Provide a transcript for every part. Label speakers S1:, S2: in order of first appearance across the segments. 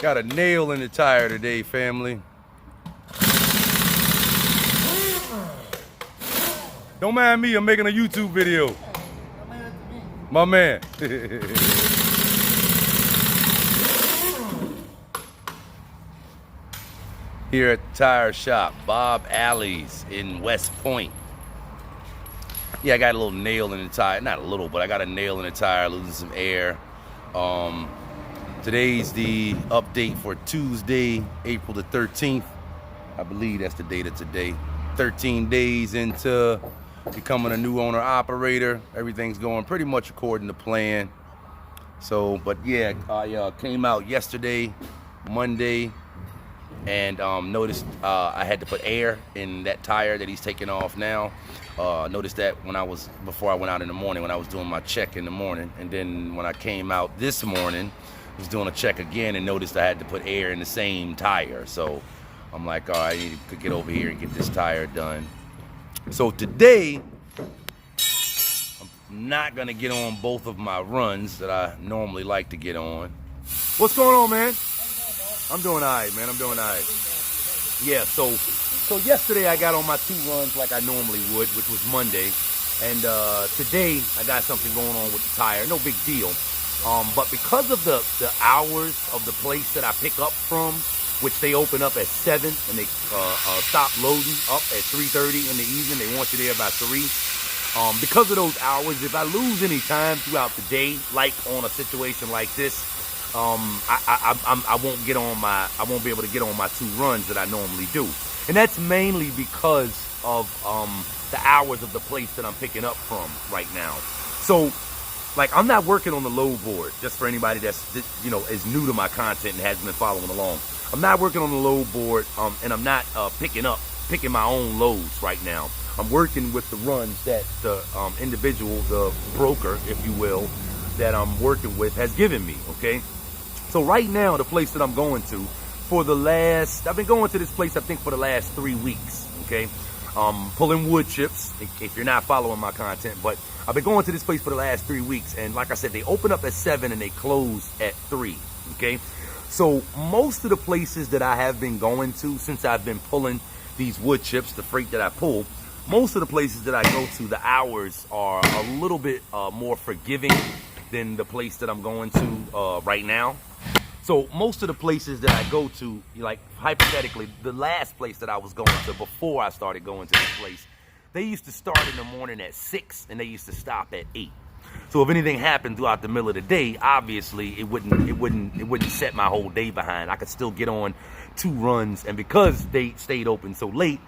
S1: Got a nail in the tire today, family. Don't mind me, I'm making a YouTube video. My man. Here at the tire shop, Bob Alley's in West Point. Yeah, I got a little nail in the tire. Not a little, but I got a nail in the tire, losing some air. Today's the update for Tuesday, April the 13th. I believe that's the date of today. 13 days into becoming a new owner operator. Everything's going pretty much according to plan. So, but yeah, I came out yesterday, Monday, and noticed I had to put air in that tire that he's taking off now. Noticed that before I went out in the morning, when I was doing my check in the morning. And then when I came out this morning, I was doing a check again and noticed I had to put air in the same tire. So I'm like, all right, I need to get over here and get this tire done. So today, I'm not gonna get on both of my runs that I normally like to get on. What's going on, man? I'm doing all right, man. I'm doing all right. Yeah, so yesterday I got on my 2 runs like I normally would, which was Monday. And today I got something going on with the tire. No big deal. But because of the hours of the place that I pick up from, which they open up at 7 and they stop loading up at 3:30 in the evening, they want you there by 3. Because of those hours, if I lose any time throughout the day, like on a situation like this, I won't be able to get on my 2 runs that I normally do. And that's mainly because of the hours of the place that I'm picking up from right now. So, like, I'm not working on the load board, just for anybody that's, is new to my content and hasn't been following along. I'm not working on the load board, and I'm not picking my own loads right now. I'm working with the runs that the individual, the broker, if you will, that I'm working with has given me, okay? So right now, the place that I'm going to, I've been going to this place, I think, for the last 3 weeks, okay? Pulling wood chips, if you're not following my content, but I've been going to this place for the last 3 weeks, and like I said, they open up at 7 and they close at 3, okay? So most of the places that I have been going to since I've been pulling these wood chips, the freight that I pull, most of the places that I go to, the hours are a little bit more forgiving than the place that I'm going to right now. So most of the places that I go to, like hypothetically, the last place that I was going to before I started going to this place, they used to start in the morning at 6 and they used to stop at 8. So if anything happened throughout the middle of the day, obviously it wouldn't set my whole day behind. I could still get on 2 runs, and because they stayed open so late,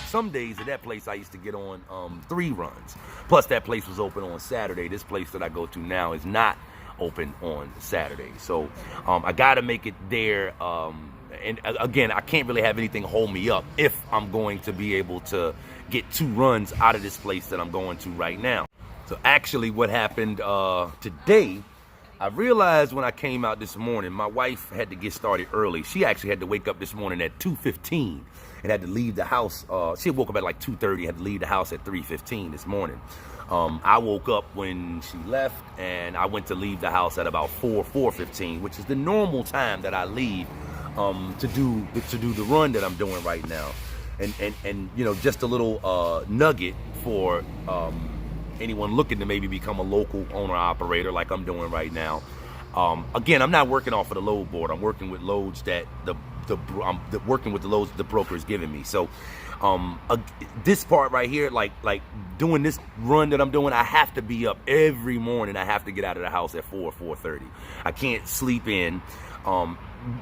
S1: some days at that place I used to get on 3 runs. Plus that place was open on Saturday. This place that I go to now is not open on Saturday. So I gotta make it there. And again, I can't really have anything hold me up if I'm going to be able to get 2 runs out of this place that I'm going to right now. So actually what happened today, I realized when I came out this morning, my wife had to get started early. She actually had to wake up this morning at 2:15 and had to leave the house. She woke up at like 2:30, had to leave the house at 3:15 this morning. I woke up when she left, and I went to leave the house at about 4:15, which is the normal time that I leave to do the run that I'm doing right now. And just a little nugget for anyone looking to maybe become a local owner operator like I'm doing right now. Again, I'm not working off of the load board. I'm working with loads that I'm working with the loads the broker is giving me. So this part right here, like doing this run that I'm doing, I have to be up every morning. I have to get out of the house at 4:30. I can't sleep in.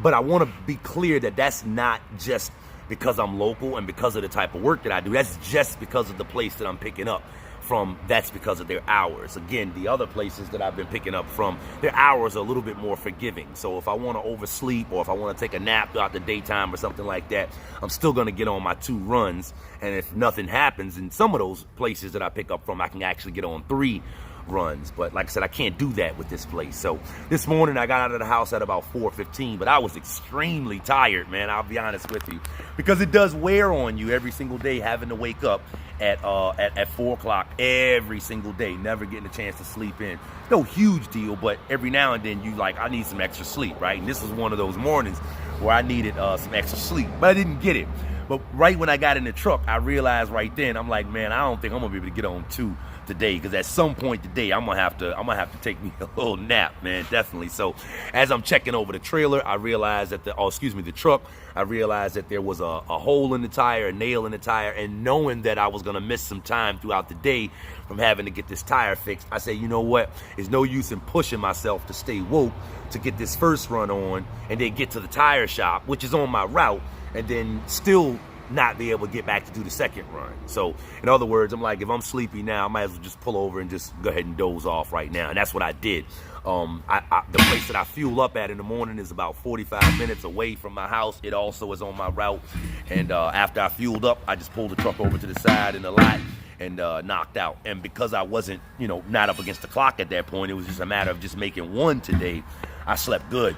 S1: But I want to be clear that that's not just because I'm local and because of the type of work that I do. That's just because of the place that I'm picking up from. That's because of their hours. Again, the other places that I've been picking up from, their hours are a little bit more forgiving. So if I want to oversleep or if I want to take a nap throughout the daytime or something like that, I'm still going to get on my 2 runs. And if nothing happens in some of those places that I pick up from, I can actually get on 3 runs. But like I said, I can't do that with this place. So this morning I got out of the house at about 4:15, but I was extremely tired, man. I'll be honest with you, because it does wear on you every single day having to wake up at 4 o'clock every single day, never getting a chance to sleep in. No huge deal, but every now and then you like, I need some extra sleep, right? And this was one of those mornings where I needed some extra sleep, but I didn't get it. But right when I got in the truck, I realized right then, I'm like, man, I don't think I'm gonna be able to get on 2 today, because at some point today I'm gonna have to take me a little nap, man, definitely. So as I'm checking over the trailer, I realized that the truck, I realized that there was a hole in the tire, a nail in the tire, and knowing that I was gonna miss some time throughout the day from having to get this tire fixed, I said, you know what, there's no use in pushing myself to stay woke to get this first run on and then get to the tire shop, which is on my route, and then still not be able to get back to do the second run. So in other words, I'm like, if I'm sleepy now, I might as well just pull over and just go ahead and doze off right now. And that's what I did. The place that I fuel up at in the morning is about 45 minutes away from my house. It also is on my route. And after I fueled up, I just pulled the truck over to the side in the lot and knocked out. And because I wasn't, not up against the clock at that point, it was just a matter of just making one today. I slept good.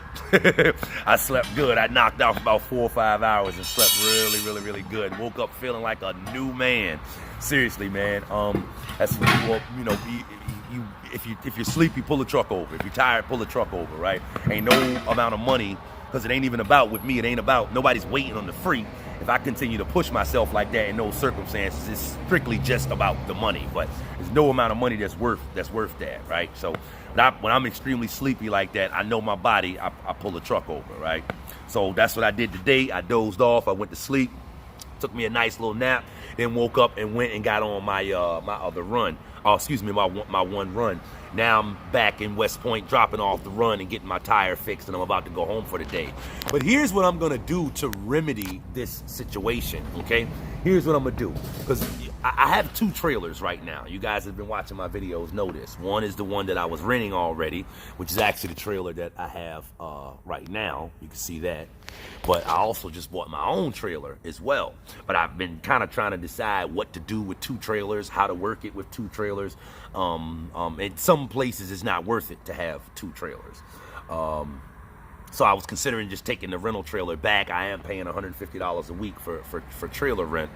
S1: I slept good. I knocked out about 4 or 5 hours and slept really, really, really good. Woke up feeling like a new man. Seriously, man. That's well, if you're sleepy, pull the truck over. If you're tired, pull the truck over, right? Ain't no amount of money, because it ain't even about, with me, it ain't about, nobody's waiting on the free. If I continue to push myself like that in those circumstances, it's strictly just about the money. But there's no amount of money that's worth that, right? So when I'm extremely sleepy like that, I know my body, I pull the truck over, right? So that's what I did today. I dozed off, I went to sleep, took me a nice little nap, then woke up and went and got on my my other run. My one run. Now I'm back in West Point, dropping off the run and getting my tire fixed, and I'm about to go home for the day. But here's what I'm gonna do to remedy this situation, okay? Here's what I'm gonna do, because I have 2 trailers right now. You guys have been watching my videos know this. One is the one that I was renting already, which is actually the trailer that I have right now. You can see that. But I also just bought my own trailer as well. But I've been kind of trying to decide what to do with 2 trailers, how to work it with 2 trailers. In some places, it's not worth it to have 2 trailers. So I was considering just taking the rental trailer back. I am paying $150 a week for trailer rent,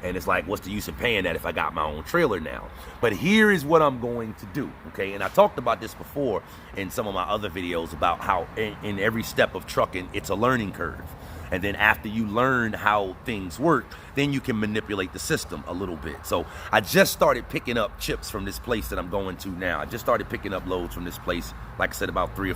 S1: and it's like, what's the use of paying that if I got my own trailer now? But here is what I'm going to do, okay? And I talked about this before in some of my other videos about how in every step of trucking, it's a learning curve. And then after you learn how things work, then you can manipulate the system a little bit. So I just started picking up chips from this place that I'm going to now. I just started picking up loads from this place, like I said, about 2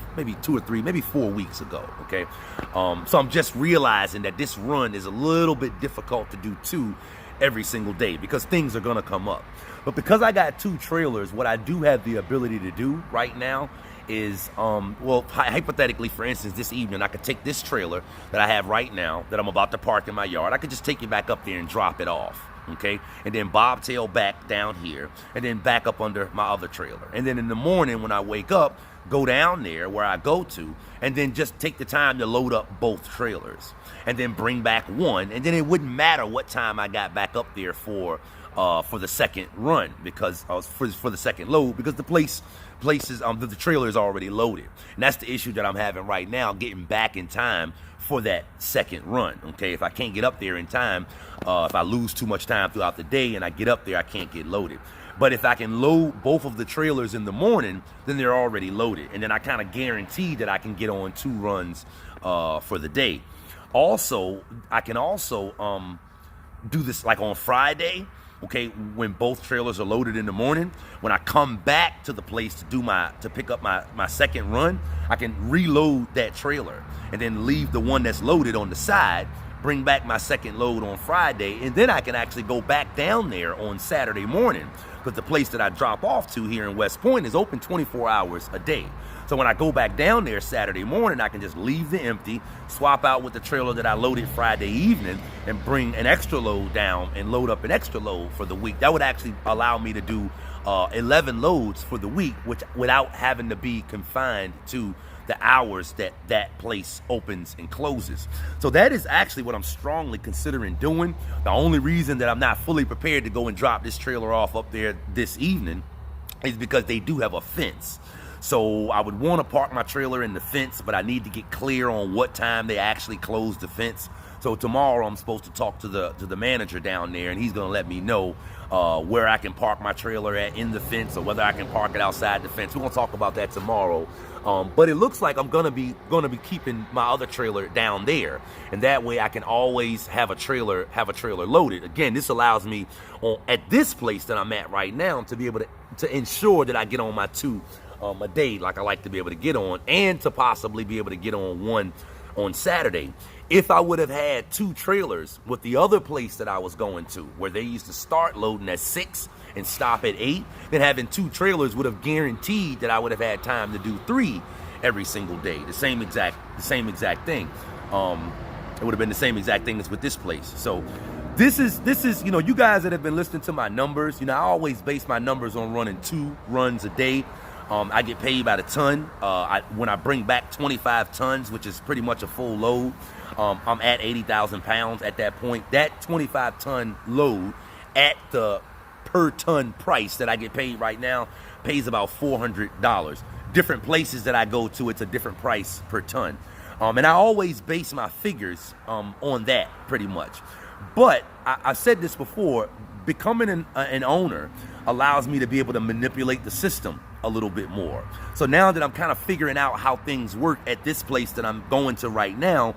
S1: or 3, maybe 4 weeks ago, okay? So I'm just realizing that this run is a little bit difficult to do too every single day, because things are gonna come up. But because I got 2 trailers, what I do have the ability to do right now is, hypothetically, for instance, this evening, I could take this trailer that I have right now that I'm about to park in my yard. I could just take it back up there and drop it off, okay? And then bobtail back down here, and then back up under my other trailer. And then in the morning when I wake up, go down there where I go to, and then just take the time to load up both trailers, and then bring back one. And then it wouldn't matter what time I got back up there for the second run, because for the second load, because the trailer is already loaded. And that's the issue that I'm having right now, getting back in time for that second run, okay? If I can't get up there in time, if I lose too much time throughout the day and I get up there, I can't get loaded. But if I can load both of the trailers in the morning, then they're already loaded. And then I kind of guarantee that I can get on 2 runs for the day. Also, I can also do this like on Friday, okay, when both trailers are loaded in the morning. When I come back to the place to pick up my second run, I can reload that trailer and then leave the one that's loaded on the side, bring back my second load on Friday, and then I can actually go back down there on Saturday morning, because the place that I drop off to here in West Point is open 24 hours a day. So when I go back down there Saturday morning, I can just leave the empty, swap out with the trailer that I loaded Friday evening, and bring an extra load down and load up an extra load for the week. That would actually allow me to do 11 loads for the week, without having to be confined to the hours that place opens and closes. So that is actually what I'm strongly considering doing. The only reason that I'm not fully prepared to go and drop this trailer off up there this evening is because they do have a fence. So I would want to park my trailer in the fence, but I need to get clear on what time they actually close the fence. So tomorrow I'm supposed to talk to the manager down there, and he's gonna let me know where I can park my trailer at in the fence, or whether I can park it outside the fence. We're gonna talk about that tomorrow. But it looks like I'm gonna be keeping my other trailer down there, and that way I can always have a trailer loaded. Again, this allows me at this place that I'm at right now to be able to ensure that I get on my 2 a day, like I like to be able to get on, and to possibly be able to get on 1 on Saturday. If I would have had 2 trailers with the other place that I was going to, where they used to start loading at 6 and stop at 8, then having 2 trailers would have guaranteed that I would have had time to do 3 every single day. The same exact thing. It would have been the same exact thing as with this place. So this is, you know, you guys that have been listening to my numbers, you know, I always base my numbers on running 2 runs a day. I get paid by the ton. When I bring back 25 tons, which is pretty much a full load, I'm at 80,000 pounds at that point. That 25 ton load at the per ton price that I get paid right now pays about $400. Different places that I go to, it's a different price per ton. And I always base my figures on that pretty much. But I said this before, becoming an owner allows me to be able to manipulate the system a little bit more. So now that I'm kind of figuring out how things work at this place that I'm going to right now,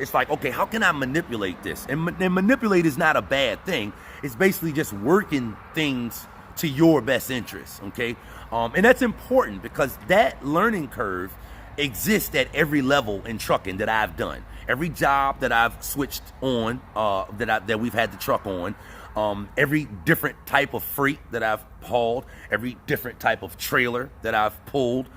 S1: it's like, okay, how can I manipulate this? And manipulate is not a bad thing. It's basically just working things to your best interest, okay? And that's important because that learning curve exists at every level in trucking that I've done. Every job that I've switched on, that we've had the truck on, every different type of freight that I've hauled, every different type of trailer that I've pulled,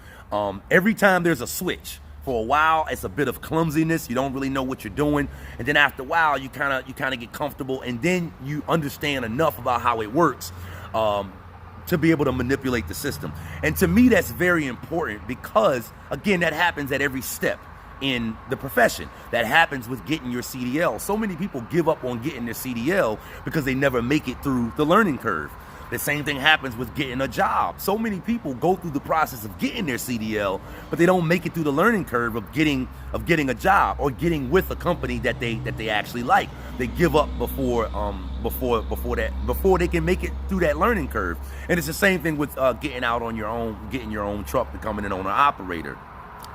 S1: every time there's a switch. For a while, it's a bit of clumsiness. You don't really know what you're doing, and then after a while, you kind of get comfortable, and then you understand enough about how it works to be able to manipulate the system. And to me, that's very important because, again, that happens at every step in the profession. That happens with getting your CDL. So many people give up on getting their CDL because they never make it through the learning curve. The same thing happens with getting a job. So many people go through the process of getting their CDL, but they don't make it through the learning curve of getting a job or getting with a company that they actually like. They give up before they can make it through that learning curve. And it's the same thing with getting your own truck, becoming an owner operator.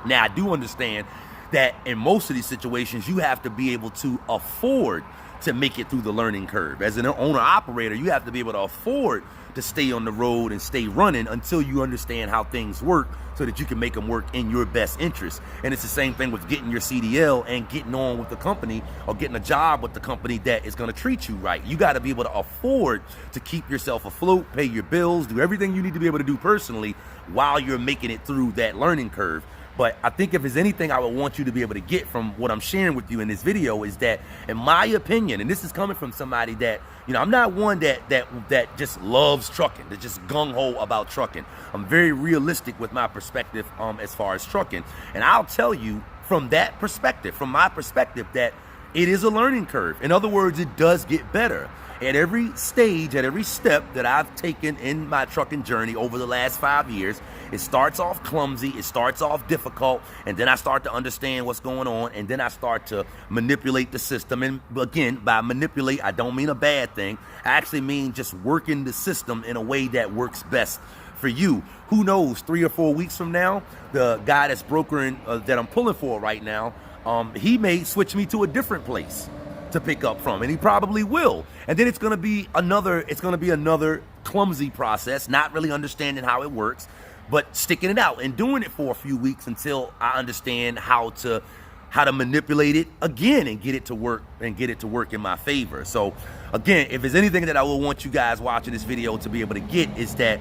S1: Now, I do understand that in most of these situations, you have to be able to afford to make it through the learning curve. As an owner operator, you have to be able to afford to stay on the road and stay running until you understand how things work so that you can make them work in your best interest. And it's the same thing with getting your CDL and getting on with the company or getting a job with the company that is going to treat you right. You got to be able to afford to keep yourself afloat, pay your bills, do everything you need to be able to do personally while you're making it through that learning curve. But I think if there's anything I would want you to be able to get from what I'm sharing with you in this video is that, in my opinion, and this is coming from somebody that, you know, I'm not one that just loves trucking, that just gung-ho about trucking. I'm very realistic with my perspective as far as trucking. And I'll tell you from that perspective, from my perspective, that it is a learning curve. In other words, it does get better. At every stage, at every step that I've taken in my trucking journey over the last 5 years, it starts off clumsy, it starts off difficult, and then I start to understand what's going on, and then I start to manipulate the system. And again, by manipulate, I don't mean a bad thing. I actually mean just working the system in a way that works best for you. Who knows, 3 or 4 weeks from now, the guy that's brokering, that I'm pulling for right now, he may switch me to a different place to pick up from, and he probably will. And then it's going to be another clumsy process, not really understanding how it works, but sticking it out and doing it for a few weeks until I understand how to manipulate it again and get it to work in my favor. So again, if there's anything that I will want you guys watching this video to be able to get, is that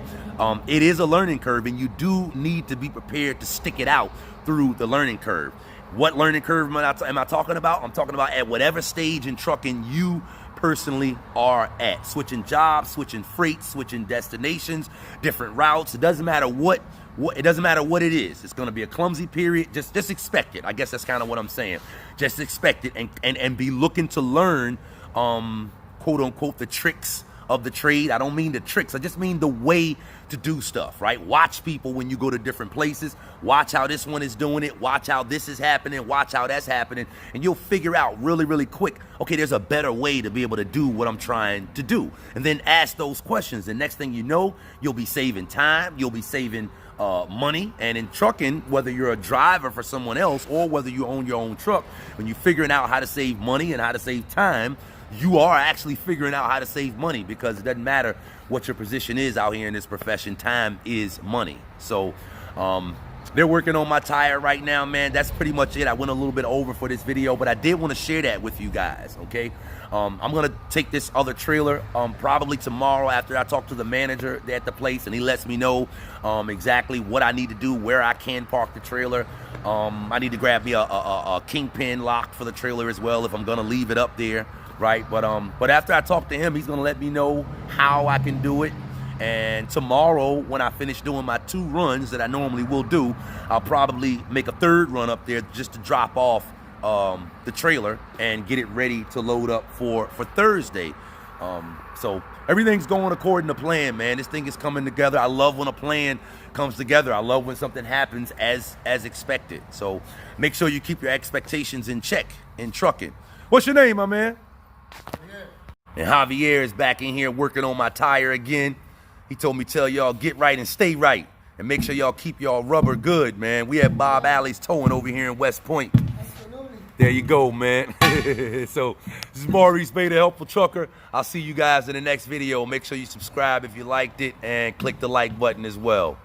S1: it is a learning curve, and you do need to be prepared to stick it out through the learning curve. What learning curve am I talking about? I'm talking about at whatever stage in trucking you personally are at. Switching jobs, switching freight, switching destinations, different routes. It doesn't matter what it is. It's going to be a clumsy period. Just expect it. I guess that's kind of what I'm saying. Just expect it and be looking to learn, quote unquote, the tricks of the trade. I don't mean the tricks. I just mean the way to do stuff, right? Watch people when you go to different places. Watch how this one is doing it. Watch how this is happening. Watch how that's happening. And you'll figure out really, really quick, okay, there's a better way to be able to do what I'm trying to do. And then ask those questions. And next thing you know, you'll be saving time. You'll be saving money. And in trucking, whether you're a driver for someone else or whether you own your own truck, when you're figuring out how to save money and how to save time, you are actually figuring out how to save money, because it doesn't matter what your position is out here in this profession. Time is money. So they're working on my tire right now, man. That's pretty much it. I went a little bit over for this video, but I did want to share that with you guys, okay? I'm going to take this other trailer probably tomorrow after I talk to the manager at the place and he lets me know exactly what I need to do, where I can park the trailer. I need to grab me a kingpin lock for the trailer as well if I'm going to leave it up there, right? But after I talk to him, he's going to let me know how I can do it. And tomorrow, when I finish doing my 2 runs that I normally will do, I'll probably make a 3rd run up there just to drop off the trailer and get it ready to load up for Thursday. So everything's going according to plan, man. This thing is coming together. I love when a plan comes together. I love when something happens as expected. So make sure you keep your expectations in check in trucking. What's your name, my man? And Javier is back in here working on my tire again. He told me tell y'all get right and stay right. And make sure y'all keep y'all rubber good, man. We at Bob Alley's Towing over here in West Point. Absolutely. There you go, man. So this is Maurice Bay, the Helpful Trucker. I'll see you guys in the next video. Make sure you subscribe if you liked it and click the like button as well.